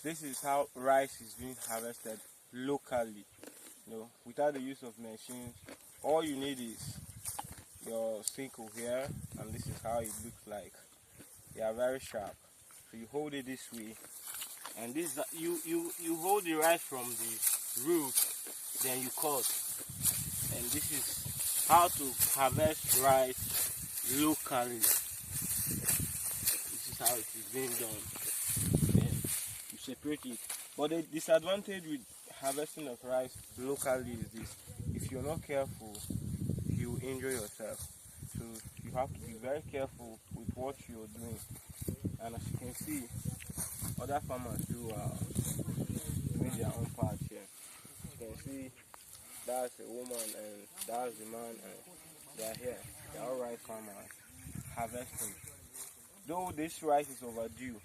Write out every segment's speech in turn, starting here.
This is how rice is being harvested locally, without the use of machines. All you need is your sickle here, and this is how it looks like. They are very sharp. So you hold it this way, and this you hold the rice from the root, then you cut. And this is how to harvest rice locally. This is how it is being done. Then you separate it. But the disadvantage with harvesting of rice locally is this: if you're not careful, you injure yourself. So you have to be very careful with what you're doing. And as you can see, other farmers do doing their own part here. You can see that's a woman and that's the man, and they're here. They're all rice farmers harvesting. Though this rice is overdue,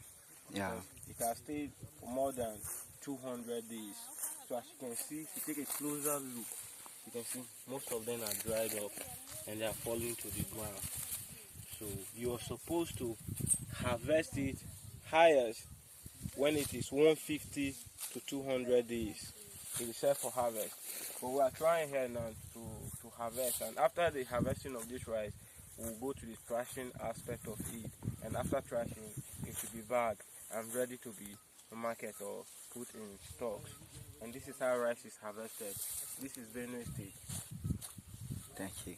it has stayed for more than 200 days. So as you can see, if you take a closer look, you can see most of them are dried up and they are falling to the ground. So you are supposed to harvest it highest when it is 150 to 200 days. It is set for harvest. But we are trying here now to harvest, and after the harvesting of this rice, we'll go to the thrashing aspect of it. And after thrashing, it should be bagged and ready to be marketed or put in stocks. And this is how rice is harvested. This is Benue State. Thank you.